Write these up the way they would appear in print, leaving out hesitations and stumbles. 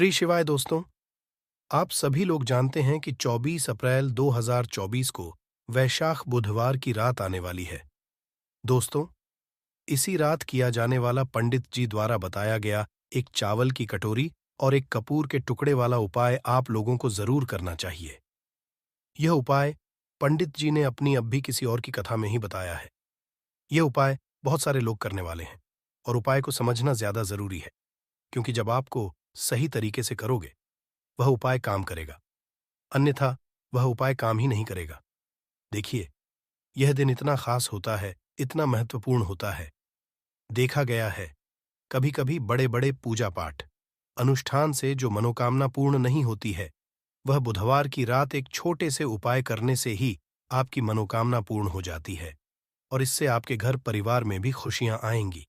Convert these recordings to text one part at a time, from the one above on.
श्री शिवाय दोस्तों। आप सभी लोग जानते हैं कि 24 अप्रैल 2024 को वैशाख बुधवार की रात आने वाली है। दोस्तों, इसी रात किया जाने वाला पंडित जी द्वारा बताया गया एक चावल की कटोरी और एक कपूर के टुकड़े वाला उपाय आप लोगों को जरूर करना चाहिए। यह उपाय पंडित जी ने अपनी अब भी किसी और की कथा में ही बताया है। यह उपाय बहुत सारे लोग करने वाले हैं और उपाय को समझना ज्यादा जरूरी है, क्योंकि जब आपको सही तरीके से करोगे वह उपाय काम करेगा, अन्यथा वह उपाय काम ही नहीं करेगा। देखिए, यह दिन इतना खास होता है, इतना महत्वपूर्ण होता है। देखा गया है, कभी कभी बड़े बड़े पूजा पाठ अनुष्ठान से जो मनोकामना पूर्ण नहीं होती है, वह बुधवार की रात एक छोटे से उपाय करने से ही आपकी मनोकामना पूर्ण हो जाती है और इससे आपके घर परिवार में भी खुशियां आएंगी।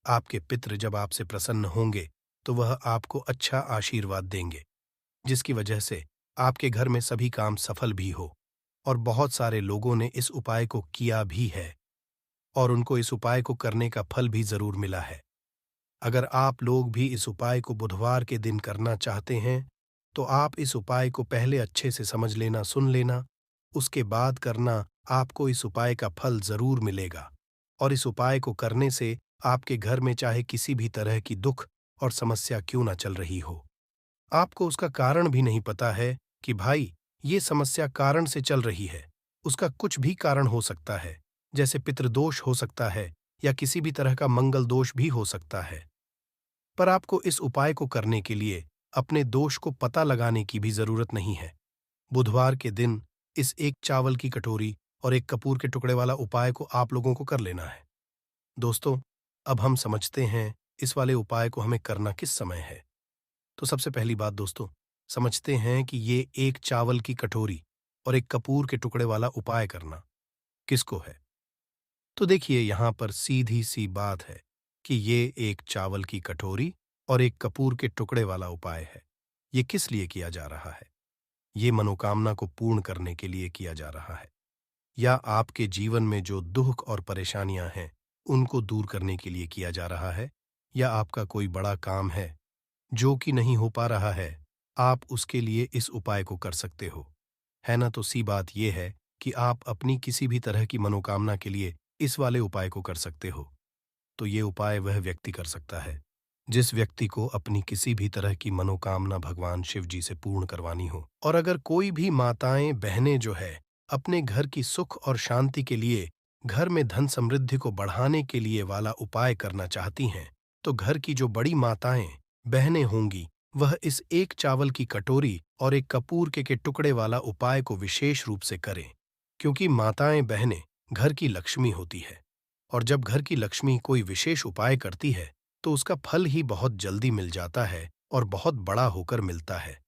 आपके पितृ जब आपसे प्रसन्न होंगे तो वह आपको अच्छा आशीर्वाद देंगे, जिसकी वजह से आपके घर में सभी काम सफल भी हो। और बहुत सारे लोगों ने इस उपाय को किया भी है और उनको इस उपाय को करने का फल भी जरूर मिला है। अगर आप लोग भी इस उपाय को बुधवार के दिन करना चाहते हैं, तो आप इस उपाय को पहले अच्छे से समझ लेना, सुन लेना, उसके बाद करना। आपको इस उपाय का फल जरूर मिलेगा और इस उपाय को करने से आपके घर में चाहे किसी भी तरह की दुख और समस्या क्यों ना चल रही हो, आपको उसका कारण भी नहीं पता है कि भाई ये समस्या कारण से चल रही है। उसका कुछ भी कारण हो सकता है, जैसे पितृदोष हो सकता है या किसी भी तरह का मंगल दोष भी हो सकता है। पर आपको इस उपाय को करने के लिए अपने दोष को पता लगाने की भी जरूरत नहीं है। बुधवार के दिन इस एक चावल की कटोरी और एक कपूर के टुकड़े वाला उपाय को आप लोगों को कर लेना है। दोस्तों, अब हम समझते हैं इस वाले उपाय को हमें करना किस समय है। तो सबसे पहली बात दोस्तों, समझते हैं कि ये एक चावल की कटोरी और एक कपूर के टुकड़े वाला उपाय करना किसको है। तो देखिए, यहां पर सीधी सी बात है कि ये एक चावल की कटोरी और एक कपूर के टुकड़े वाला उपाय है। ये किस लिए किया जा रहा है? ये मनोकामना को पूर्ण करने के लिए किया जा रहा है, या आपके जीवन में जो दुख और परेशानियां हैं उनको दूर करने के लिए किया जा रहा है, या आपका कोई बड़ा काम है जो कि नहीं हो पा रहा है, आप उसके लिए इस उपाय को कर सकते हो, है ना। तो सी बात यह है कि आप अपनी किसी भी तरह की मनोकामना के लिए इस वाले उपाय को कर सकते हो। तो ये उपाय वह व्यक्ति कर सकता है जिस व्यक्ति को अपनी किसी भी तरह की मनोकामना भगवान शिव जी से पूर्ण करवानी हो। और अगर कोई भी माताएं बहनें जो है अपने घर की सुख और शांति के लिए, घर में धन समृद्धि को बढ़ाने के लिए वाला उपाय करना चाहती हैं, तो घर की जो बड़ी माताएं बहनें होंगी वह इस एक चावल की कटोरी और एक कपूर के टुकड़े वाला उपाय को विशेष रूप से करें, क्योंकि माताएं बहनें घर की लक्ष्मी होती है और जब घर की लक्ष्मी कोई विशेष उपाय करती है तो उसका फल ही बहुत जल्दी मिल जाता है और बहुत बड़ा होकर मिलता है।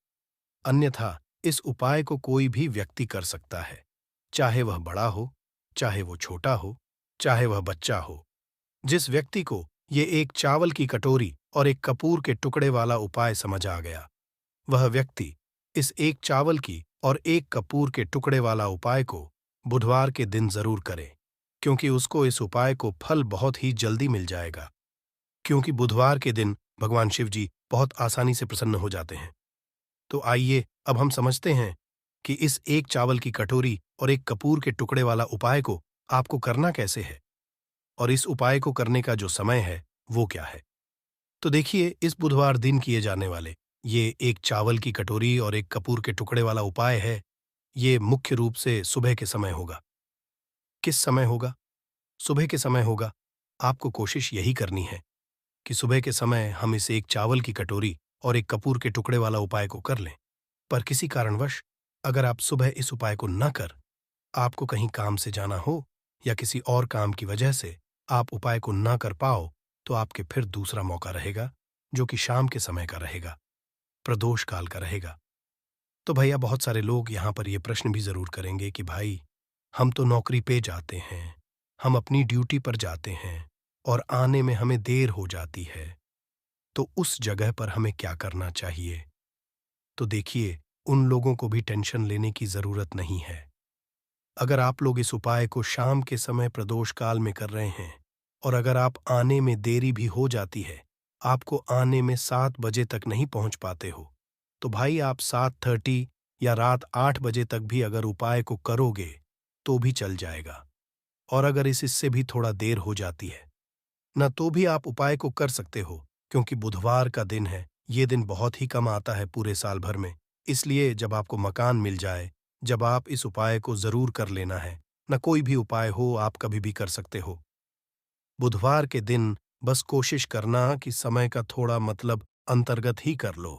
अन्यथा इस उपाय को कोई भी व्यक्ति कर सकता है, चाहे वह बड़ा हो, चाहे वो छोटा हो, चाहे वह बच्चा हो। जिस व्यक्ति को ये एक चावल की कटोरी और एक कपूर के टुकड़े वाला उपाय समझ आ गया, वह व्यक्ति इस एक चावल की और एक कपूर के टुकड़े वाला उपाय को बुधवार के दिन जरूर करे, क्योंकि उसको इस उपाय को फल बहुत ही जल्दी मिल जाएगा। क्योंकि बुधवार के दिन भगवान शिव जी बहुत आसानी से प्रसन्न हो जाते हैं। तो आइए अब हम समझते हैं कि इस एक चावल की कटोरी और एक कपूर के टुकड़े वाला उपाय को आपको करना कैसे है और इस उपाय को करने का जो समय है वो क्या है। तो देखिए, इस बुधवार दिन किए जाने वाले ये एक चावल की कटोरी और एक कपूर के टुकड़े वाला उपाय है। ये मुख्य रूप से सुबह के समय होगा। किस समय होगा? सुबह के समय होगा। आपको कोशिश यही करनी है कि सुबह के समय हम इस एक चावल की कटोरी और एक कपूर के टुकड़े वाला उपाय को कर लें। पर किसी कारणवश अगर आप सुबह इस उपाय को न कर, आपको कहीं काम से जाना हो या किसी और काम की वजह से आप उपाय को न कर पाओ, तो आपके फिर दूसरा मौका रहेगा, जो कि शाम के समय का रहेगा, प्रदोष काल का रहेगा। तो भैया, बहुत सारे लोग यहाँ पर ये प्रश्न भी जरूर करेंगे कि भाई, हम तो नौकरी पे जाते हैं, हम अपनी ड्यूटी पर जाते हैं और आने में हमें देर हो जाती है, तो उस जगह पर हमें क्या करना चाहिए। तो देखिए, उन लोगों को भी टेंशन लेने की जरूरत नहीं है। अगर आप लोग इस उपाय को शाम के समय प्रदोष काल में कर रहे हैं और अगर आप आने में देरी भी हो जाती है, आपको आने में 7 बजे तक नहीं पहुंच पाते हो, तो भाई आप 7:30 या रात 8 बजे तक भी अगर उपाय को करोगे तो भी चल जाएगा। और अगर इससे भी थोड़ा देर हो जाती है ना, तो भी आप उपाय को कर सकते हो, क्योंकि बुधवार का दिन है। ये दिन बहुत ही कम आता है पूरे साल भर में। इसलिए जब आपको मकान मिल जाए, जब आप इस उपाय को जरूर कर लेना है। ना कोई भी उपाय हो, आप कभी भी कर सकते हो। बुधवार के दिन बस कोशिश करना कि समय का थोड़ा अंतर्गत ही कर लो।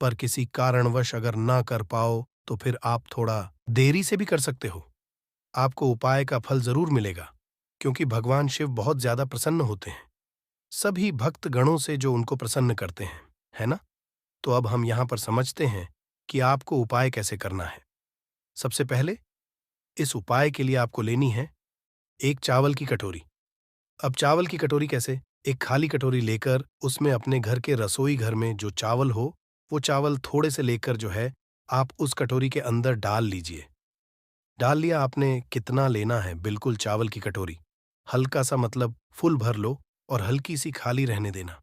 पर किसी कारणवश अगर ना कर पाओ तो फिर आप थोड़ा देरी से भी कर सकते हो। आपको उपाय का फल जरूर मिलेगा, क्योंकि भगवान शिव बहुत ज्यादा प्रसन्न होते हैं सभी भक्त गणों से जो उनको प्रसन्न करते हैं, है ना? तो अब हम यहां पर समझते हैं कि आपको उपाय कैसे करना है। सबसे पहले इस उपाय के लिए आपको लेनी है एक चावल की कटोरी। अब चावल की कटोरी कैसे? एक खाली कटोरी लेकर उसमें अपने घर के रसोई घर में जो चावल हो, वो चावल थोड़े से लेकर जो है आप उस कटोरी के अंदर डाल लीजिए। डाल लिया आपने, कितना लेना है बिल्कुल चावल की कटोरी, हल्का सा फुल भर लो और हल्की सी खाली रहने देना।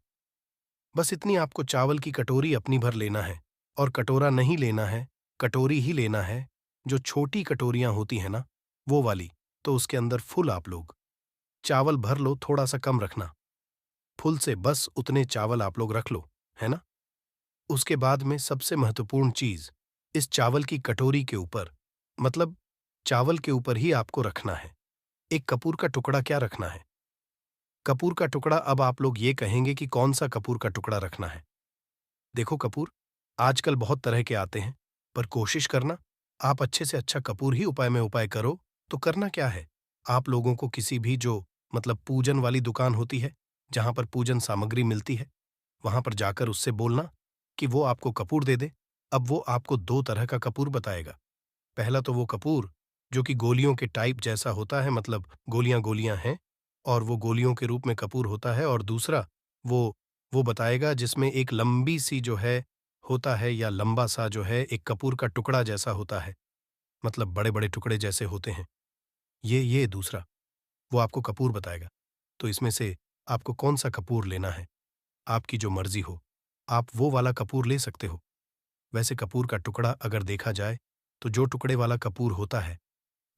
बस इतनी आपको चावल की कटोरी अपनी भर लेना है, और कटोरा नहीं लेना है, कटोरी ही लेना है। जो छोटी कटोरियां होती है ना, वो वाली, तो उसके अंदर फुल आप लोग चावल भर लो, थोड़ा सा कम रखना। फुल से बस उतने चावल आप लोग रख लो, है ना? उसके बाद में सबसे महत्वपूर्ण चीज, इस चावल की कटोरी के ऊपर, मतलब चावल के ऊपर ही आपको रखना है एक कपूर का टुकड़ा। क्या रखना है? कपूर का टुकड़ा। अब आप लोग ये कहेंगे कि कौन सा कपूर का टुकड़ा रखना है? देखो कपूर आजकल बहुत तरह के आते हैं, पर कोशिश करना आप अच्छे से अच्छा कपूर ही उपाय में उपाय करो। तो करना क्या है, आप लोगों को किसी भी जो पूजन वाली दुकान होती है, जहां पर पूजन सामग्री मिलती है, वहां पर जाकर उससे बोलना कि वो आपको कपूर दे दे। अब वो आपको दो तरह का कपूर बताएगा। पहला तो वो कपूर जो कि गोलियों के टाइप जैसा होता है, गोलियां गोलियां हैं, और वो गोलियों के रूप में कपूर होता है। और दूसरा वो बताएगा जिसमें एक लंबी सी जो है होता है, या लंबा सा जो है एक कपूर का टुकड़ा जैसा होता है, बड़े बड़े टुकड़े जैसे होते हैं। ये दूसरा वो आपको कपूर बताएगा। तो इसमें से आपको कौन सा कपूर लेना है, आपकी जो मर्जी हो, आप वो वाला कपूर ले सकते हो। वैसे कपूर का टुकड़ा अगर देखा जाए, तो जो टुकड़े वाला कपूर होता है,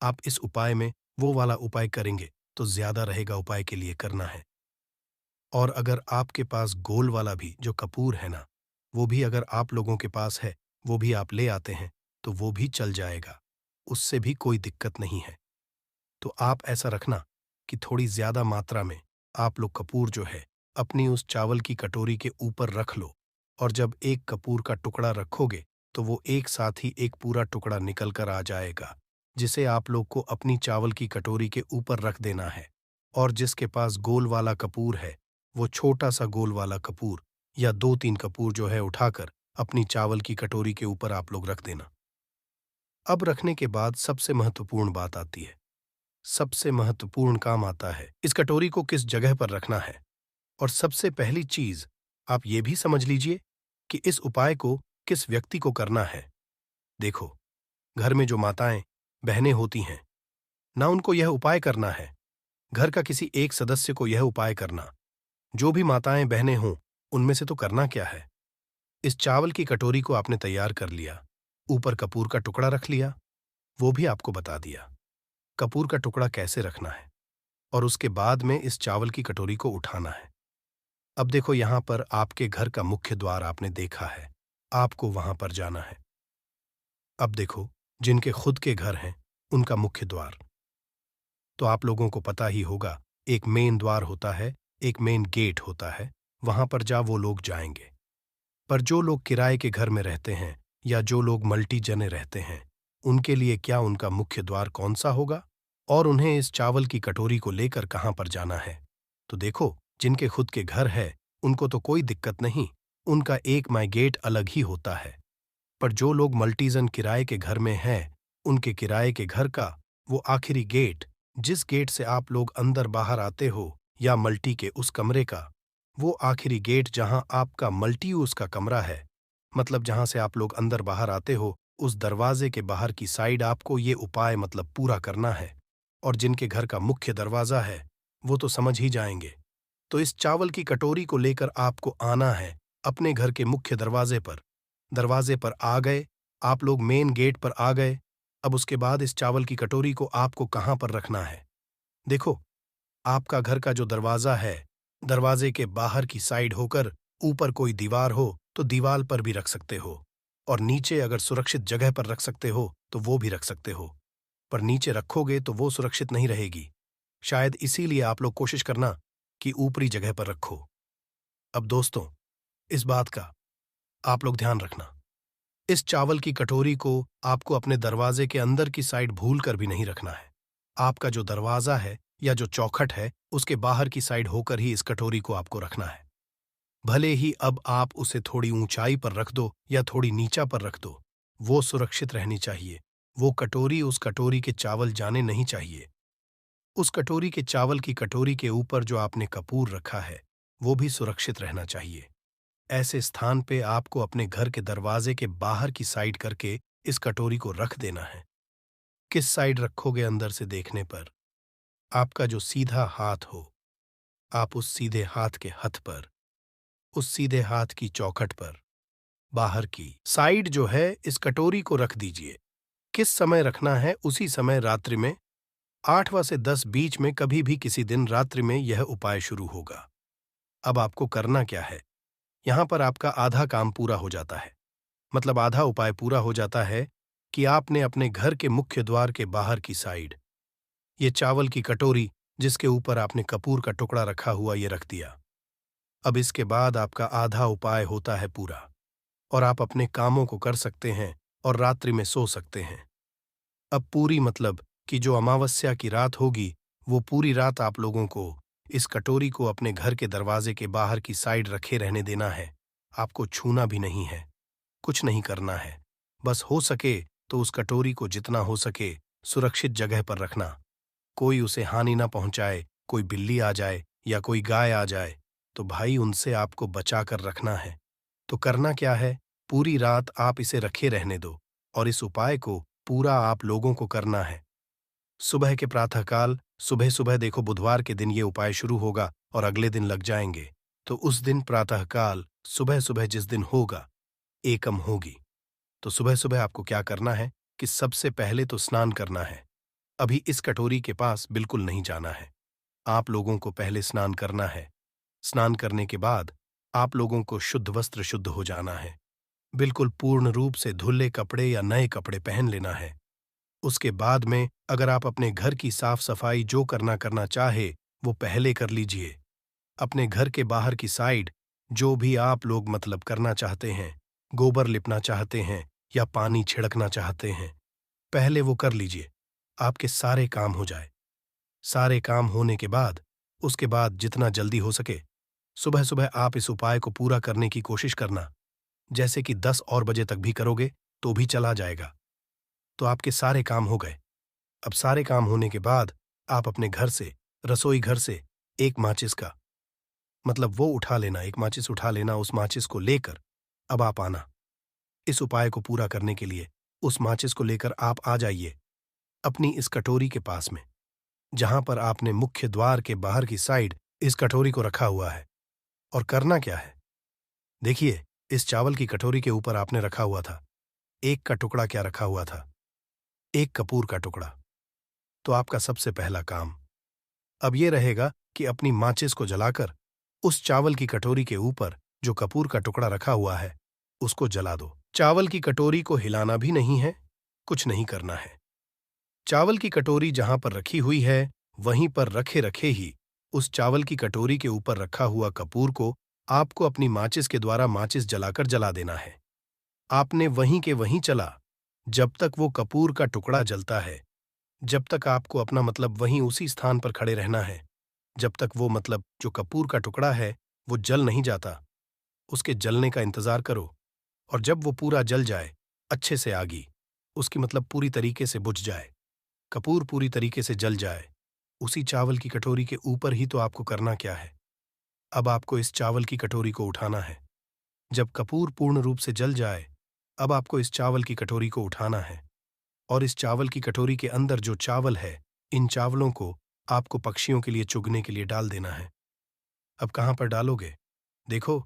आप इस उपाय में वो वाला उपाय करेंगे तो ज्यादा रहेगा उपाय के लिए करना है। और अगर आपके पास गोल वाला भी जो कपूर है ना, वो भी अगर आप लोगों के पास है, वो भी आप ले आते हैं, तो वो भी चल जाएगा, उससे भी कोई दिक्कत नहीं है। तो आप ऐसा रखना कि थोड़ी ज्यादा मात्रा में आप लोग कपूर जो है अपनी उस चावल की कटोरी के ऊपर रख लो। और जब एक कपूर का टुकड़ा रखोगे, तो वो एक साथ ही एक पूरा टुकड़ा निकल कर आ जाएगा, जिसे आप लोग को अपनी चावल की कटोरी के ऊपर रख देना है। और जिसके पास गोल वाला कपूर है, वो छोटा सा गोल वाला कपूर या 2-3 कपूर जो है उठाकर अपनी चावल की कटोरी के ऊपर आप लोग रख देना। अब रखने के बाद सबसे महत्वपूर्ण बात आती है, सबसे महत्वपूर्ण काम आता है, इस कटोरी को किस जगह पर रखना है। और सबसे पहली चीज आप ये भी समझ लीजिए कि इस उपाय को किस व्यक्ति को करना है। देखो, घर में जो माताएं बहनें होती हैं ना, उनको यह उपाय करना है। घर का किसी एक सदस्य को यह उपाय करना। जो भी माताएं बहनें हों, उनमें से तो करना क्या है, इस चावल की कटोरी को आपने तैयार कर लिया, ऊपर कपूर का टुकड़ा रख लिया, वो भी आपको बता दिया कपूर का टुकड़ा कैसे रखना है। और उसके बाद में इस चावल की कटोरी को उठाना है। अब देखो, यहां पर आपके घर का मुख्य द्वार आपने देखा है, आपको वहां पर जाना है। अब देखो, जिनके खुद के घर हैं, उनका मुख्य द्वार तो आप लोगों को पता ही होगा, एक मेन द्वार होता है, एक मेन गेट होता है, वहां पर जा वो लोग जाएंगे। पर जो लोग किराए के घर में रहते हैं या जो लोग मल्टी जने रहते हैं, उनके लिए क्या उनका मुख्य द्वार कौन सा होगा, और उन्हें इस चावल की कटोरी को लेकर कहां पर जाना है। तो देखो, जिनके खुद के घर है, उनको तो कोई दिक्कत नहीं, उनका एक माई गेट अलग ही होता है। पर जो लोग मल्टीजन किराए के घर में हैं, उनके किराए के घर का वो आखिरी गेट, जिस गेट से आप लोग अंदर बाहर आते हो, या मल्टी के उस कमरे का वो आखिरी गेट जहां आपका मल्टीयूज का कमरा है, जहां से आप लोग अंदर बाहर आते हो, उस दरवाजे के बाहर की साइड आपको ये उपाय पूरा करना है। और जिनके घर का मुख्य दरवाजा है, वो तो समझ ही जाएंगे। तो इस चावल की कटोरी को लेकर आपको आना है अपने घर के मुख्य दरवाजे पर। दरवाजे पर आ गए, आप लोग मेन गेट पर आ गए। अब उसके बाद इस चावल की कटोरी को आपको कहाँ पर रखना है? देखो, आपका घर का जो दरवाजा है, दरवाजे के बाहर की साइड होकर ऊपर कोई दीवार हो तो दीवार पर भी रख सकते हो, और नीचे अगर सुरक्षित जगह पर रख सकते हो तो वो भी रख सकते हो। पर नीचे रखोगे तो वो सुरक्षित नहीं रहेगी। शायद इसीलिए आप लोग कोशिश करना कि ऊपरी जगह पर रखो। अब दोस्तों, इस बात का आप लोग ध्यान रखना, इस चावल की कटोरी को आपको अपने दरवाजे के अंदर की साइड भूल कर भी नहीं रखना है। आपका जो दरवाजा है या जो चौखट है, उसके बाहर की साइड होकर ही इस कटोरी को आपको रखना है। भले ही अब आप उसे थोड़ी ऊंचाई पर रख दो या थोड़ी नीचा पर रख दो, वो सुरक्षित रहनी चाहिए। वो कटोरी उस कटोरी के चावल जाने नहीं चाहिए। उस कटोरी के चावल की कटोरी के ऊपर जो आपने कपूर रखा है, वो भी सुरक्षित रहना चाहिए। ऐसे स्थान पे आपको अपने घर के दरवाजे के बाहर की साइड करके इस कटोरी को रख देना है। किस साइड रखोगे अंदर से देखने पर? आपका जो सीधा हाथ हो, आप उस सीधे हाथ के हथ पर, उस सीधे हाथ की चौखट पर, बाहर की साइड जो है इस कटोरी को रख दीजिए। किस समय रखना है? उसी समय रात्रि में 8वां से 10 बीच में कभी भी किसी दिन रात्रि में यह उपाय शुरू होगा। अब आपको करना क्या है? यहां पर आपका आधा काम पूरा हो जाता है। मतलब आधा उपाय पूरा हो जाता है कि आपने अपने घर के मुख्य द्वार के बाहर की साइड ये चावल की कटोरी जिसके ऊपर आपने कपूर का टुकड़ा रखा हुआ ये रख दिया। अब इसके बाद आपका आधा उपाय होता है पूरा, और आप अपने कामों को कर सकते हैं और रात्रि में सो सकते हैं। अब पूरी मतलब कि जो अमावस्या की रात होगी, वो पूरी रात आप लोगों को इस कटोरी को अपने घर के दरवाजे के बाहर की साइड रखे रहने देना है। आपको छूना भी नहीं है, कुछ नहीं करना है। बस हो सके तो उस कटोरी को जितना हो सके सुरक्षित जगह पर रखना। कोई उसे हानि ना पहुंचाए, कोई बिल्ली आ जाए या कोई गाय आ जाए तो भाई उनसे आपको बचा कर रखना है। तो करना क्या है? पूरी रात आप इसे रखे रहने दो, और इस उपाय को पूरा आप लोगों को करना है। सुबह के प्रातःकाल, सुबह सुबह देखो, बुधवार के दिन ये उपाय शुरू होगा और अगले दिन लग जाएंगे। तो उस दिन प्रातःकाल सुबह सुबह जिस दिन होगा, एकम होगी, तो सुबह सुबह आपको क्या करना है कि सबसे पहले तो स्नान करना है। अभी इस कटोरी के पास बिल्कुल नहीं जाना है। आप लोगों को पहले स्नान करना है। स्नान करने के बाद आप लोगों को शुद्ध वस्त्र शुद्ध हो जाना है। बिल्कुल पूर्ण रूप से धुले कपड़े या नए कपड़े पहन लेना है। उसके बाद में अगर आप अपने घर की साफ सफाई जो करना करना चाहे वो पहले कर लीजिए। अपने घर के बाहर की साइड जो भी आप लोग मतलब करना चाहते हैं, गोबर लिपना चाहते हैं या पानी छिड़कना चाहते हैं, पहले वो कर लीजिए। आपके सारे काम हो जाए। सारे काम होने के बाद उसके बाद जितना जल्दी हो सके सुबह सुबह आप इस उपाय को पूरा करने की कोशिश करना। जैसे कि 10 और बजे तक भी करोगे तो भी चला जाएगा। तो आपके सारे काम हो गए। अब सारे काम होने के बाद आप अपने घर से, रसोई घर से एक माचिस का मतलब वो उठा लेना, एक माचिस उठा लेना। उस माचिस को लेकर अब आप आना इस उपाय को पूरा करने के लिए। उस माचिस को लेकर आप आ जाइए अपनी इस कटोरी के पास में, जहां पर आपने मुख्य द्वार के बाहर की साइड इस कटोरी को रखा हुआ है। और करना क्या है? देखिए, इस चावल की कटोरी के ऊपर आपने रखा हुआ था एक का टुकड़ा। क्या रखा हुआ था? एक कपूर का टुकड़ा। तो आपका सबसे पहला काम अब यह रहेगा कि अपनी माचिस को जलाकर उस चावल की कटोरी के ऊपर जो कपूर का टुकड़ा रखा हुआ है उसको जला दो। चावल की कटोरी को हिलाना भी नहीं है, कुछ नहीं करना है। चावल की कटोरी जहां पर रखी हुई है वहीं पर रखे रखे ही उस चावल की कटोरी के ऊपर रखा हुआ कपूर को आपको अपनी माचिस के द्वारा माचिस जलाकर जला देना है। आपने वहीं के वहीं चला जब तक वो कपूर का टुकड़ा जलता है, जब तक आपको अपना मतलब वहीं उसी स्थान पर खड़े रहना है, जब तक वो मतलब जो कपूर का टुकड़ा है वो जल नहीं जाता। उसके जलने का इंतजार करो, और जब वो पूरा जल जाए, अच्छे से आगी उसकी मतलब पूरी तरीके से बुझ जाए, कपूर पूरी तरीके से जल जाए, उसी चावल की कटोरी के ऊपर ही तो आपको करना क्या है? अब आपको इस चावल की कटोरी को उठाना है। जब कपूर पूर्ण रूप से जल जाए, अब आपको इस चावल की कटोरी को उठाना है, और इस चावल की कटोरी के अंदर जो चावल है, इन चावलों को आपको पक्षियों के लिए चुगने के लिए डाल देना है। अब कहाँ पर डालोगे? देखो,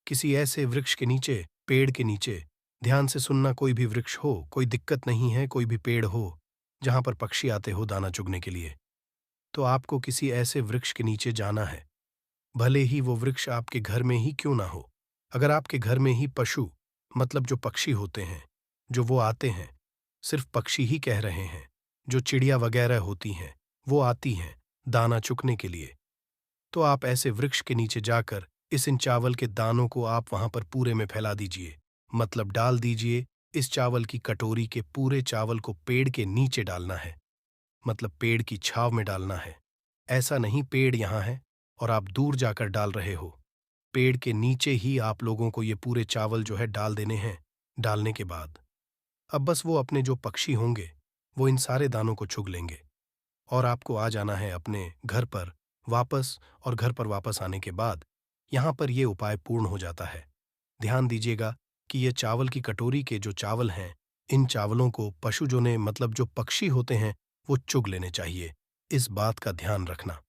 किसी ऐसे वृक्ष के नीचे, पेड़ के नीचे। ध्यान से सुनना, कोई भी वृक्ष हो, कोई दिक्कत नहीं है, कोई भी पेड़ हो, जहाँ पर पक्षी आते हो दाना चुगने के लिए। तो आपको किसी ऐसे वृक्ष के नीचे जाना है, भले ही वो वृक्ष आपके घर में ही क्यों ना हो। अगर आपके घर में ही पशु, मतलब जो पक्षी होते हैं, जो वो आते हैं, सिर्फ पक्षी ही कह रहे हैं, जो चिड़िया वगैरह होती हैं, वो आती हैं दाना चुगने के लिए, तो आप ऐसे वृक्ष के नीचे जाकर इन चावल के दानों को आप वहां पर पूरे में फैला दीजिए, मतलब डाल दीजिए। इस चावल की कटोरी के पूरे चावल को पेड़ के नीचे डालना है, मतलब पेड़ की छाव में डालना है। ऐसा नहीं पेड़ यहाँ है और आप दूर जाकर डाल रहे हो। पेड़ के नीचे ही आप लोगों को ये पूरे चावल जो है डाल देने हैं। डालने के बाद अब बस वो अपने जो पक्षी होंगे वो इन सारे दानों को चुग लेंगे और आपको आ जाना है अपने घर पर वापस। और घर पर वापस आने के बाद यहाँ पर ये उपाय पूर्ण हो जाता है। ध्यान दीजिएगा कि ये चावल की कटोरी के जो चावल हैं, इन चावलों को पशु जो ने, मतलब जो पक्षी होते हैं, वो चुग लेने चाहिए। इस बात का ध्यान रखना।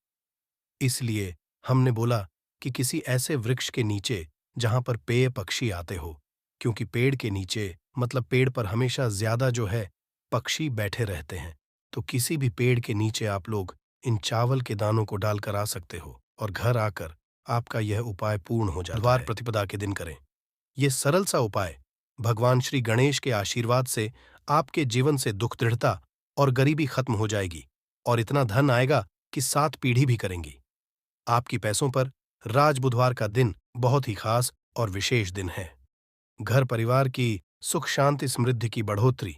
इसलिए हमने बोला कि किसी ऐसे वृक्ष के नीचे जहां पर पेय पक्षी आते हो, क्योंकि पेड़ के नीचे, मतलब पेड़ पर हमेशा ज्यादा जो है पक्षी बैठे रहते हैं। तो किसी भी पेड़ के नीचे आप लोग इन चावल के दानों को डालकर आ सकते हो और घर आकर आपका यह उपाय पूर्ण हो जाता है। बुधवार प्रतिपदा के दिन करें ये सरल सा उपाय। भगवान श्री गणेश के आशीर्वाद से आपके जीवन से दुख दृढ़ता और गरीबी खत्म हो जाएगी और इतना धन आएगा कि 7 पीढ़ी भी करेंगी। आपकी पैसों पर राज बुधवार का दिन बहुत ही खास और विशेष दिन है। घर परिवार की सुख शांति समृद्धि की बढ़ोतरी,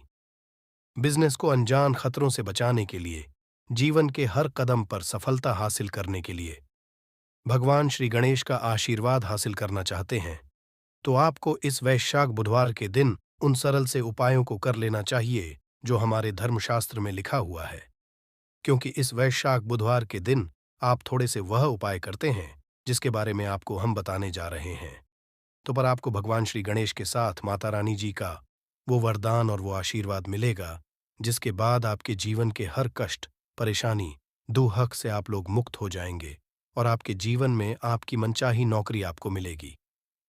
बिजनेस को अनजान खतरों से बचाने के लिए, जीवन के हर कदम पर सफलता हासिल करने के लिए भगवान श्री गणेश का आशीर्वाद हासिल करना चाहते हैं तो आपको इस वैशाख बुधवार के दिन उन सरल से उपायों को कर लेना चाहिए जो हमारे धर्मशास्त्र में लिखा हुआ है। क्योंकि इस वैशाख बुधवार के दिन आप थोड़े से वह उपाय करते हैं जिसके बारे में आपको हम बताने जा रहे हैं। तो पर आपको भगवान श्री गणेश के साथ माता रानी जी का वो वरदान और वो आशीर्वाद मिलेगा, जिसके बाद आपके जीवन के हर कष्ट, परेशानी, दुहक से आप लोग मुक्त हो जाएंगे और आपके जीवन में आपकी मनचाही नौकरी आपको मिलेगी।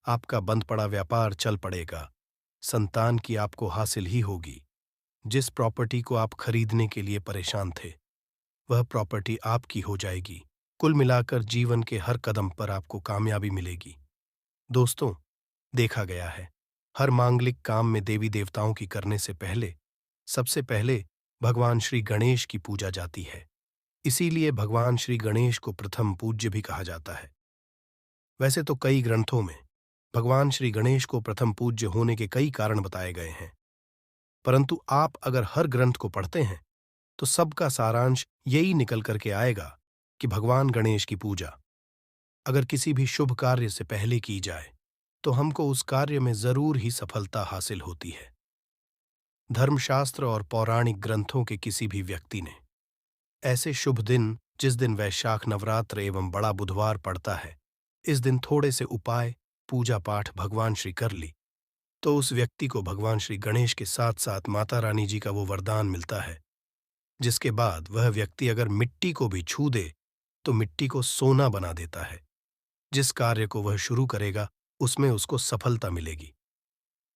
आपका बंद पड़ा व्यापार चल पड़ेगा। संतान की आपको हासिल ही होगी। जिस प्रॉपर्टी को आप खरीदने के लिए परेशान थे, वह प्रॉपर्टी आपकी हो जाएगी। कुल मिलाकर जीवन के हर कदम पर आपको कामयाबी मिलेगी। दोस्तों, देखा गया है, हर मांगलिक काम में देवी देवताओं की करने से पहले सबसे पहले भगवान श्री गणेश की पूजा जाती है। इसीलिए भगवान श्री गणेश को प्रथम पूज्य भी कहा जाता है। वैसे तो कई ग्रंथों में भगवान श्री गणेश को प्रथम पूज्य होने के कई कारण बताए गए हैं, परंतु आप अगर हर ग्रंथ को पढ़ते हैं तो सबका सारांश यही निकल करके आएगा कि भगवान गणेश की पूजा अगर किसी भी शुभ कार्य से पहले की जाए तो हमको उस कार्य में जरूर ही सफलता हासिल होती है। धर्मशास्त्र और पौराणिक ग्रंथों के किसी भी व्यक्ति ने ऐसे शुभ दिन, जिस दिन वैशाख नवरात्र एवं बड़ा बुधवार पड़ता है, इस दिन थोड़े से उपाय, पूजा पाठ भगवान श्री कर ली तो उस व्यक्ति को भगवान श्री गणेश के साथ साथ माता रानी जी का वो वरदान मिलता है, जिसके बाद वह व्यक्ति अगर मिट्टी को भी छू दे तो मिट्टी को सोना बना देता है। जिस कार्य को वह शुरू करेगा उसमें उसको सफलता मिलेगी।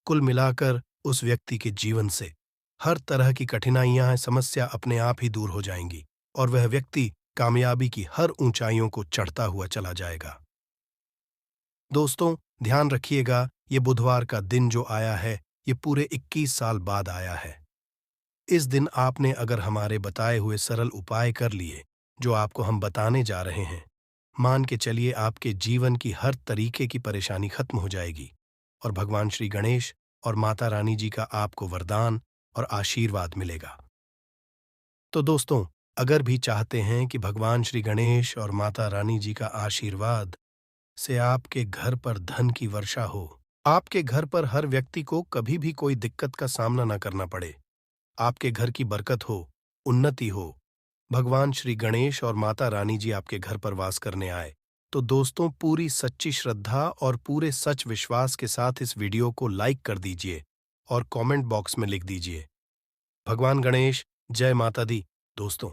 कुल मिलाकर उस व्यक्ति के जीवन से हर तरह की कठिनाइयां, समस्या अपने आप ही दूर हो जाएंगी और वह व्यक्ति कामयाबी की हर ऊंचाइयों को चढ़ता हुआ चला जाएगा। दोस्तों, ध्यान रखिएगा, ये बुधवार का दिन जो आया है ये पूरे 21 साल बाद आया है। इस दिन आपने अगर हमारे बताए हुए सरल उपाय कर लिए जो आपको हम बताने जा रहे हैं, मान के चलिए आपके जीवन की हर तरीके की परेशानी खत्म हो जाएगी और भगवान श्री गणेश और माता रानी जी का आपको वरदान और आशीर्वाद मिलेगा। तो दोस्तों, अगर भी चाहते हैं कि भगवान श्री गणेश और माता रानी जी का आशीर्वाद से आपके घर पर धन की वर्षा हो, आपके घर पर हर व्यक्ति को कभी भी कोई दिक्कत का सामना न करना पड़े, आपके घर की बरकत हो, उन्नति हो, भगवान श्री गणेश और माता रानी जी आपके घर पर वास करने आए, तो दोस्तों पूरी सच्ची श्रद्धा और पूरे सच विश्वास के साथ इस वीडियो को लाइक कर दीजिए और कमेंट बॉक्स में लिख दीजिए, भगवान गणेश जय माता दी। दोस्तों,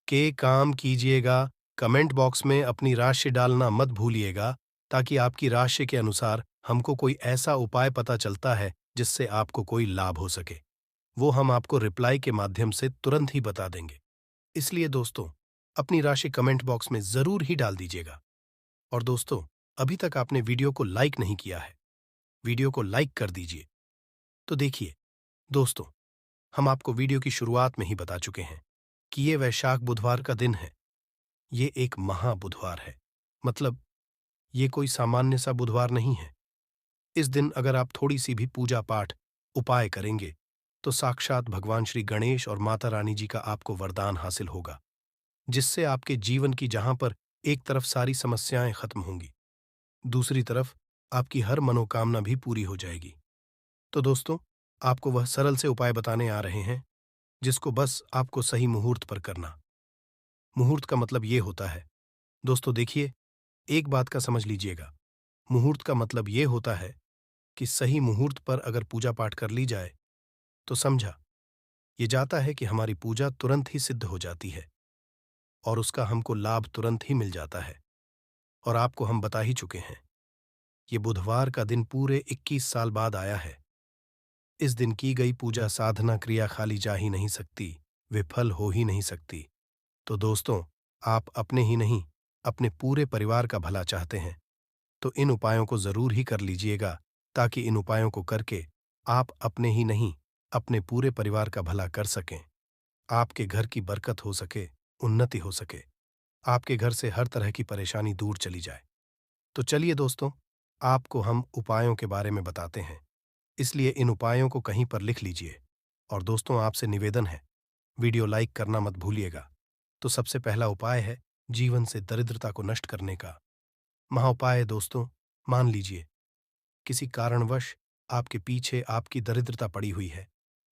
के काम कीजिएगा कमेंट बॉक्स में अपनी राशि डालना मत भूलिएगा, ताकि आपकी राशि के अनुसार हमको कोई ऐसा उपाय पता चलता है जिससे आपको कोई लाभ हो सके। वो हम आपको रिप्लाई के माध्यम से तुरंत ही बता देंगे। इसलिए दोस्तों, अपनी राशि कमेंट बॉक्स में जरूर ही डाल दीजिएगा। और दोस्तों, अभी तक आपने वीडियो को लाइक नहीं किया है, वीडियो को लाइक कर दीजिए। तो देखिए दोस्तों, हम आपको वीडियो की शुरुआत में ही बता चुके हैं कि ये वैशाख बुधवार का दिन है। ये एक महा बुधवार है। मतलब ये कोई सामान्य सा बुधवार नहीं है। इस दिन अगर आप थोड़ी सी भी पूजा पाठ, उपाय करेंगे तो साक्षात भगवान श्री गणेश और माता रानी जी का आपको वरदान हासिल होगा, जिससे आपके जीवन की जहां पर एक तरफ सारी समस्याएं खत्म होंगी, दूसरी तरफ आपकी हर मनोकामना भी पूरी हो जाएगी। तो दोस्तों, आपको वह सरल से उपाय बताने आ रहे हैं, जिसको बस आपको सही मुहूर्त पर करना। मुहूर्त का मतलब ये होता है, दोस्तों देखिए, एक बात का समझ लीजिएगा। मुहूर्त का मतलब ये होता है कि सही मुहूर्त पर अगर पूजा पाठ कर ली जाए तो समझा ये जाता है कि हमारी पूजा तुरंत ही सिद्ध हो जाती है और उसका हमको लाभ तुरंत ही मिल जाता है। और आपको हम बता ही चुके हैं, ये बुधवार का दिन पूरे 21 साल बाद आया है। इस दिन की गई पूजा साधना क्रिया खाली जा ही नहीं सकती, विफल हो ही नहीं सकती। तो दोस्तों, आप अपने ही नहीं, अपने पूरे परिवार का भला चाहते हैं तो इन उपायों को जरूर ही कर लीजिएगा, ताकि इन उपायों को करके आप अपने ही नहीं, अपने पूरे परिवार का भला कर सकें। आपके घर की बरकत हो सके, उन्नति हो सके, आपके घर से हर तरह की परेशानी दूर चली जाए। तो चलिए दोस्तों, आपको हम उपायों के बारे में बताते हैं। इसलिए इन उपायों को कहीं पर लिख लीजिए। और दोस्तों, आपसे निवेदन है, वीडियो लाइक करना मत भूलिएगा। तो सबसे पहला उपाय है जीवन से दरिद्रता को नष्ट करने का। महाउपाय है दोस्तों, मान लीजिए किसी कारणवश आपके पीछे आपकी दरिद्रता पड़ी हुई है,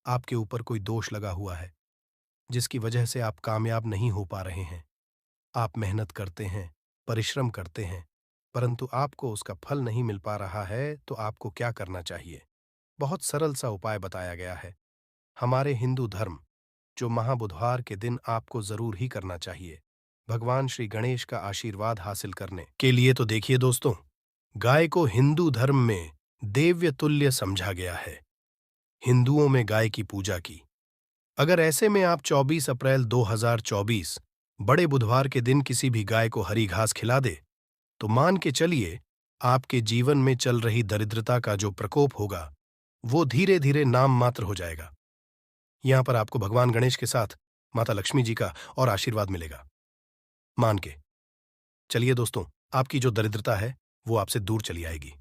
आपके ऊपर कोई दोष लगा हुआ है, जिसकी वजह से आप कामयाब नहीं हो पा रहे हैं। आप मेहनत करते हैं, परिश्रम करते हैं, परंतु आपको उसका फल नहीं मिल पा रहा है, तो आपको क्या करना चाहिए? बहुत सरल सा उपाय बताया गया है हमारे हिंदू धर्म, जो महाबुधवार के दिन आपको जरूर ही करना चाहिए भगवान श्री गणेश का आशीर्वाद हासिल करने के लिए। तो देखिए दोस्तों, गाय को हिंदू धर्म में देव्य तुल्य समझा गया है। हिंदुओं में गाय की पूजा की। अगर ऐसे में आप 24 अप्रैल 2024 बड़े बुधवार के दिन किसी भी गाय को हरी घास खिला दे, तो मान के चलिए आपके जीवन में चल रही दरिद्रता का जो प्रकोप होगा, वो धीरे धीरे नाम मात्र हो जाएगा। यहां पर आपको भगवान गणेश के साथ माता लक्ष्मी जी का और आशीर्वाद मिलेगा। मान के चलिए दोस्तों, आपकी जो दरिद्रता है वो आपसे दूर चली आएगी।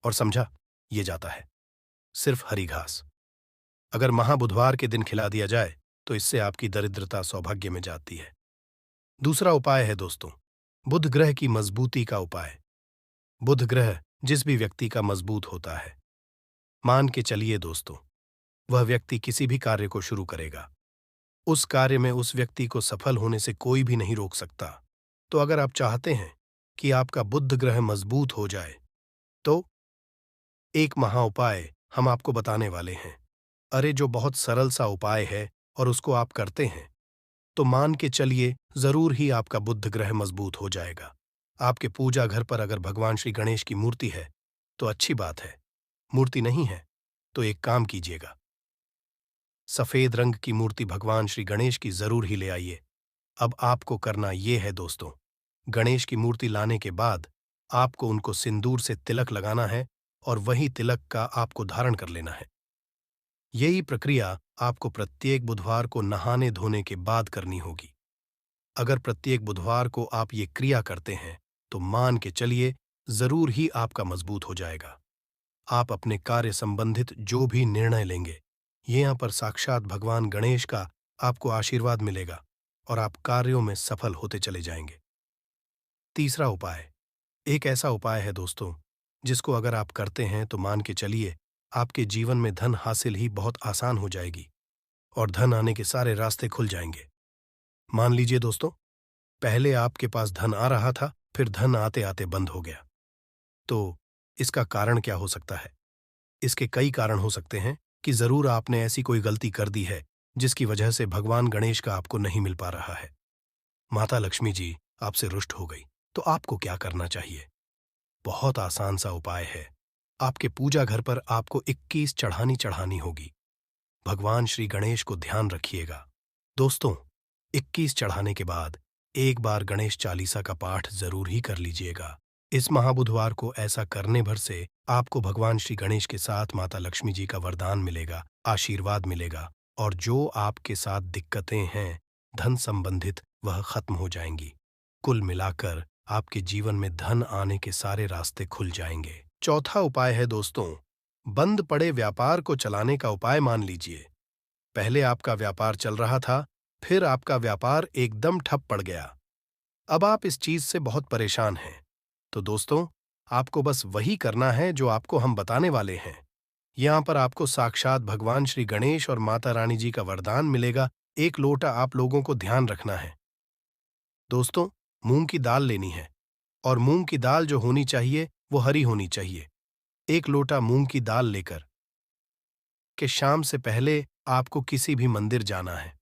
और समझा, ये जाता है सिर्फ हरी घास। अगर महाबुधवार के दिन खिला दिया जाए तो इससे आपकी दरिद्रता सौभाग्य में जाती है। दूसरा उपाय है दोस्तों, बुध ग्रह की मजबूती का उपाय। बुध ग्रह जिस भी व्यक्ति का मजबूत होता है, मान के चलिए दोस्तों, वह व्यक्ति किसी भी कार्य को शुरू करेगा, उस कार्य में उस व्यक्ति को सफल होने से कोई भी नहीं रोक सकता। तो अगर आप चाहते हैं कि आपका बुध ग्रह मजबूत हो जाए, तो एक महा उपाय हम आपको बताने वाले हैं। अरे, जो बहुत सरल सा उपाय है और उसको आप करते हैं, तो मान के चलिए जरूर ही आपका बुध ग्रह मजबूत हो जाएगा। आपके पूजा घर पर अगर भगवान श्री गणेश की मूर्ति है तो अच्छी बात है, मूर्ति नहीं है तो एक काम कीजिएगा, सफेद रंग की मूर्ति भगवान श्री गणेश की जरूर ही ले आइए। अब आपको करना यह है दोस्तों, गणेश की मूर्ति लाने के बाद आपको उनको सिंदूर से तिलक लगाना है और वही तिलक का आपको धारण कर लेना है। यही प्रक्रिया आपको प्रत्येक बुधवार को नहाने धोने के बाद करनी होगी। अगर प्रत्येक बुधवार को आप ये क्रिया करते हैं तो मान के चलिए जरूर ही आपका मजबूत हो जाएगा। आप अपने कार्य संबंधित जो भी निर्णय लेंगे, यहाँ पर साक्षात भगवान गणेश का आपको आशीर्वाद मिलेगा और आप कार्यों में सफल होते चले जाएंगे। तीसरा उपाय एक ऐसा उपाय है दोस्तों, जिसको अगर आप करते हैं तो मान के चलिए आपके जीवन में धन हासिल ही बहुत आसान हो जाएगी और धन आने के सारे रास्ते खुल जाएंगे। मान लीजिए दोस्तों, पहले आपके पास धन आ रहा था, फिर धन आते आते बंद हो गया। तो इसका कारण क्या हो सकता है? इसके कई कारण हो सकते हैं कि जरूर आपने ऐसी कोई गलती कर दी है जिसकी वजह से भगवान गणेश का आपको नहीं मिल पा रहा है। माता लक्ष्मी जी आपसे रुष्ट हो गई, तो आपको क्या करना चाहिए? बहुत आसान सा उपाय है। आपके पूजा घर पर आपको 21 चढ़ानी चढ़ानी होगी। भगवान श्री गणेश को ध्यान रखिएगा। दोस्तों, 21 चढ़ाने के बाद एक बार गणेश चालीसा का पाठ जरूर ही कर लीजिएगा। इस महाबुधवार को ऐसा करने भर से आपको भगवान श्री गणेश के साथ माता लक्ष्मी जी का वरदान मिलेगा, आशीर्वाद मिलेगा, और जो आपके साथ दिक्कतें हैं धन संबंधित, वह खत्म हो जाएंगी। कुल मिलाकर आपके जीवन में धन आने के सारे रास्ते खुल जाएंगे। चौथा उपाय है दोस्तों, बंद पड़े व्यापार को चलाने का उपाय मान लीजिए। पहले आपका व्यापार चल रहा था, फिर आपका व्यापार एकदम ठप पड़ गया। अब आप इस चीज से बहुत परेशान हैं। तो दोस्तों, आपको बस वही करना है जो आपको हम बताने वाले हैं। यहां पर आपको साक्षात भगवान श्री गणेश और माता रानी जी का वरदान मिलेगा। एक लोटा आप लोगों को ध्यान रखना है। दोस्तों, मूंग की दाल लेनी है, और मूंग की दाल जो होनी चाहिए वो हरी होनी चाहिए। एक लोटा मूंग की दाल लेकर के शाम से पहले आपको किसी भी मंदिर जाना है।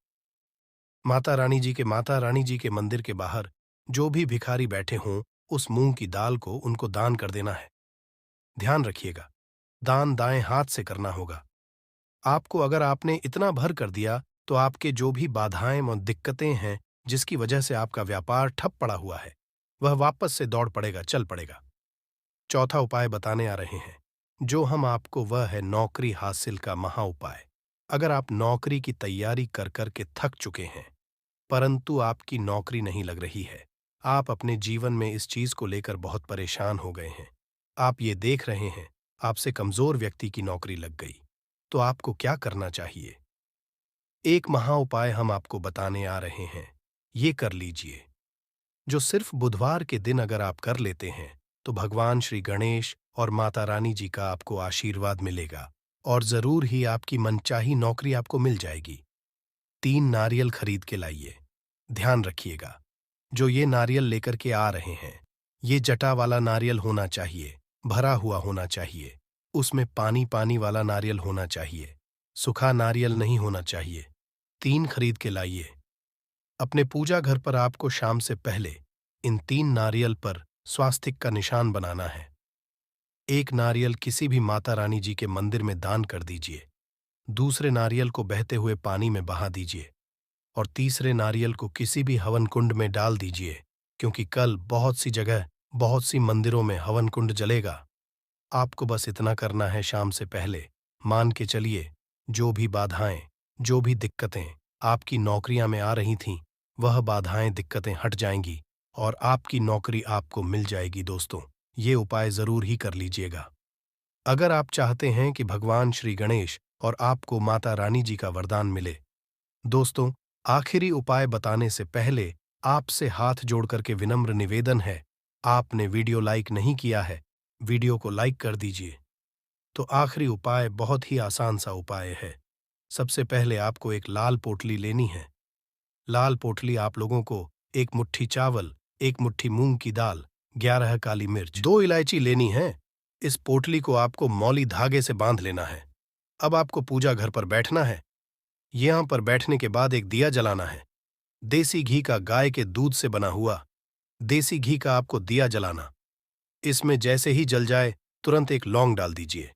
माता रानी जी के मंदिर के बाहर जो भी भिखारी बैठे हों, उस मूंग की दाल को उनको दान कर देना है। ध्यान रखिएगा, दान दाएं हाथ से करना होगा। आपको अगर आपने इतना भर कर दिया तो आपके जो भी बाधाएं और दिक्कतें हैं, जिसकी वजह से आपका व्यापार ठप पड़ा हुआ है, वह वापस से दौड़ पड़ेगा, चल पड़ेगा। चौथा उपाय बताने आ रहे हैं जो हम आपको, वह है नौकरी हासिल का महा उपाय। अगर आप नौकरी की तैयारी कर कर के थक चुके हैं, परंतु आपकी नौकरी नहीं लग रही है, आप अपने जीवन में इस चीज को लेकर बहुत परेशान हो गए हैं, आप ये देख रहे हैं आपसे कमजोर व्यक्ति की नौकरी लग गई, तो आपको क्या करना चाहिए? एक महा उपाय हम आपको बताने आ रहे हैं, ये कर लीजिए, जो सिर्फ बुधवार के दिन अगर आप कर लेते हैं तो भगवान श्री गणेश और माता रानी जी का आपको आशीर्वाद मिलेगा, और जरूर ही आपकी मनचाही नौकरी आपको मिल जाएगी। 3 नारियल खरीद के लाइए। ध्यान रखिएगा, जो ये नारियल लेकर के आ रहे हैं, ये जटा वाला नारियल होना चाहिए, भरा हुआ होना चाहिए, उसमें पानी पानी वाला नारियल होना चाहिए, सूखा नारियल नहीं होना चाहिए। 3 खरीद के लाइए। अपने पूजा घर पर आपको शाम से पहले इन 3 नारियल पर स्वास्तिक का निशान बनाना है। एक नारियल किसी भी माता रानी जी के मंदिर में दान कर दीजिए, दूसरे नारियल को बहते हुए पानी में बहा दीजिए, और तीसरे नारियल को किसी भी हवन कुंड में डाल दीजिए, क्योंकि कल बहुत सी जगह, बहुत सी मंदिरों में हवन कुंड जलेगा। आपको बस इतना करना है, शाम से पहले मान के चलिए, जो भी बाधाएं, जो भी दिक्कतें आपकी नौकरियां में आ रही थीं, वह बाधाएं, दिक्कतें हट जाएंगी और आपकी नौकरी आपको मिल जाएगी। दोस्तों, ये उपाय जरूर ही कर लीजिएगा। अगर आप चाहते हैं कि भगवान श्री गणेश और आपको माता रानी जी का वरदान मिले। दोस्तों, आखिरी उपाय बताने से पहले आपसे हाथ जोड़कर के विनम्र निवेदन है, आपने वीडियो लाइक नहीं किया है, वीडियो को लाइक कर दीजिए। तो आखिरी उपाय बहुत ही आसान सा उपाय है। सबसे पहले आपको एक लाल पोटली लेनी है। लाल पोटली आप लोगों को 1 मुट्ठी चावल, 1 मुट्ठी मूंग की दाल, 11 काली मिर्च, 2 इलायची लेनी है। इस पोटली को आपको मौली धागे से बांध लेना है। अब आपको पूजा घर पर बैठना है। यहां पर बैठने के बाद एक दिया जलाना है। देसी घी का, गाय के दूध से बना हुआ देसी घी का आपको दिया जलाना। इसमें जैसे ही जल जाए तुरंत एक लौंग डाल दीजिए,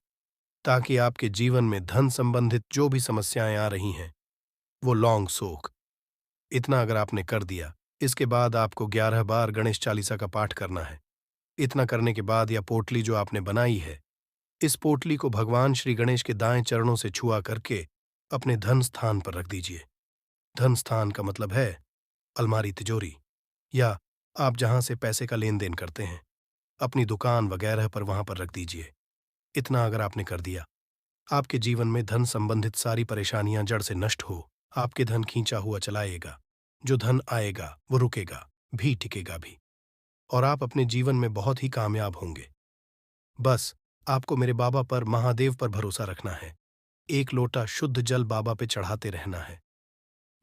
ताकि आपके जीवन में धन संबंधित जो भी समस्याएं आ रही हैं, वो लौंग सोख। इतना अगर आपने कर दिया, इसके बाद आपको 11 बार गणेश चालीसा का पाठ करना है। इतना करने के बाद यह पोटली जो आपने बनाई है, इस पोटली को भगवान श्री गणेश के दाएं चरणों से छुआ करके अपने धन स्थान पर रख दीजिए। धन स्थान का मतलब है अलमारी, तिजोरी, या आप जहां से पैसे का लेन देन करते हैं, अपनी दुकान वगैरह पर, वहां पर रख दीजिए। इतना अगर आपने कर दिया, आपके जीवन में धन संबंधित सारी परेशानियां जड़ से नष्ट हो, आपके धन खींचा हुआ चलाएगा। जो धन आएगा वो रुकेगा भी, टिकेगा भी, और आप अपने जीवन में बहुत ही कामयाब होंगे। बस आपको मेरे बाबा पर, महादेव पर भरोसा रखना है। एक लोटा शुद्ध जल बाबा पे चढ़ाते रहना है।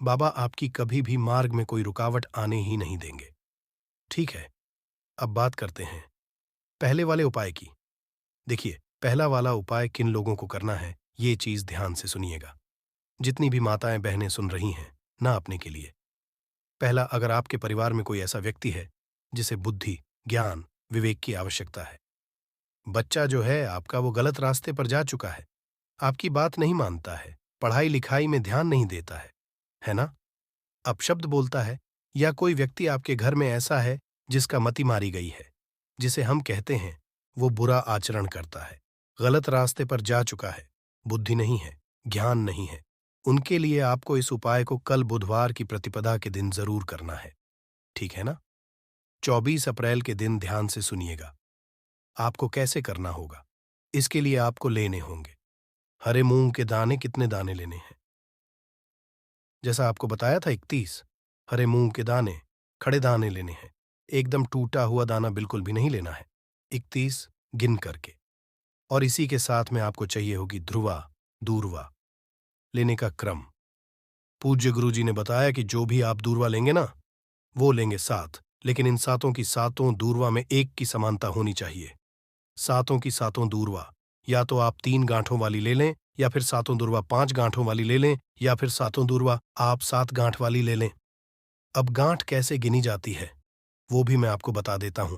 बाबा आपकी कभी भी मार्ग में कोई रुकावट आने ही नहीं देंगे। ठीक है, अब बात करते हैं पहले वाले उपाय की। देखिए, पहला वाला उपाय किन लोगों को करना है, ये चीज ध्यान से सुनिएगा। जितनी भी माताएं बहनें सुन रही हैं, ना अपने के लिए, पहला, अगर आपके परिवार में कोई ऐसा व्यक्ति है जिसे बुद्धि, ज्ञान, विवेक की आवश्यकता है। बच्चा जो है आपका वो गलत रास्ते पर जा चुका है, आपकी बात नहीं मानता है, पढ़ाई लिखाई में ध्यान नहीं देता है ना? अपशब्द बोलता है, या कोई व्यक्ति आपके घर में ऐसा है जिसका मति मारी गई है, जिसे हम कहते हैं वो बुरा आचरण करता है, गलत रास्ते पर जा चुका है, बुद्धि नहीं है, ज्ञान नहीं है, उनके लिए आपको इस उपाय को कल बुधवार की प्रतिपदा के दिन जरूर करना है। ठीक है ना? 24 अप्रैल के दिन ध्यान से सुनिएगा। आपको कैसे करना होगा? इसके लिए आपको लेने होंगे हरे मूंग के दाने। कितने दाने लेने हैं? जैसा आपको बताया था, 31 हरे मूंग के दाने, खड़े दाने लेने हैं। एकदम टूटा हुआ दाना बिल्कुल भी नहीं लेना है, 31 गिन करके। और इसी के साथ में आपको चाहिए होगी ध्रुवा, दूर्वा लेने का क्रम। पूज्य गुरुजी ने बताया कि जो भी आप दूर्वा लेंगे ना, वो लेंगे 7, लेकिन इन सातों की सातों दूर्वा में एक की समानता होनी चाहिए। सातों की सातों दूर्वा, या तो आप 3 गांठों वाली ले लें, या फिर सातों दूर्वा 5 गांठों वाली ले लें, या फिर सातों दूर्वा आप 7 गांठ वाली ले लें। अब गांठ कैसे गिनी जाती है वो भी मैं आपको बता देता हूं।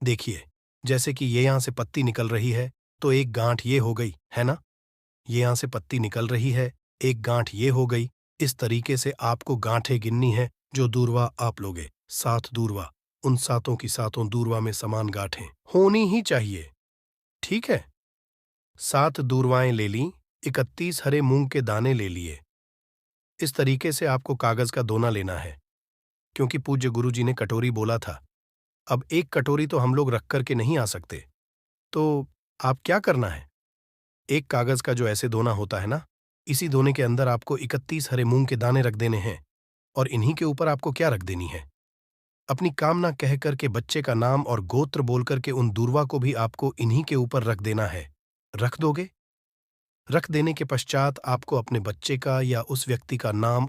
देखिए, जैसे कि ये यहां से पत्ती निकल रही है, तो एक गांठ ये हो गई, है ना? ये यहां से पत्ती निकल रही है, एक गांठ ये हो गई। इस तरीके से आपको गांठें गिननी है। जो दूर्वा आप लोगे, 7 दूर्वा, उन सातों की सातों दूर्वा में समान गांठें होनी ही चाहिए। ठीक है? 7 दूर्वाएं ले ली, 31 हरे मूंग के दाने ले लिए। इस तरीके से आपको कागज का दोना लेना है, क्योंकि पूज्य गुरुजी ने कटोरी बोला था। अब एक कटोरी तो हम लोग रख करके नहीं आ सकते, तो आप क्या करना है, एक कागज का जो ऐसे दोना होता है ना, इसी दोने के अंदर आपको 31 हरे मूंग के दाने रख देने हैं, और इन्हीं के ऊपर आपको क्या रख देनी है, अपनी कामना कह करके बच्चे का नाम और गोत्र बोल करके उन दूर्वा को भी आपको इन्हीं के ऊपर रख देना है। रख दोगे? रख देने के पश्चात आपको अपने बच्चे का या उस व्यक्ति का नाम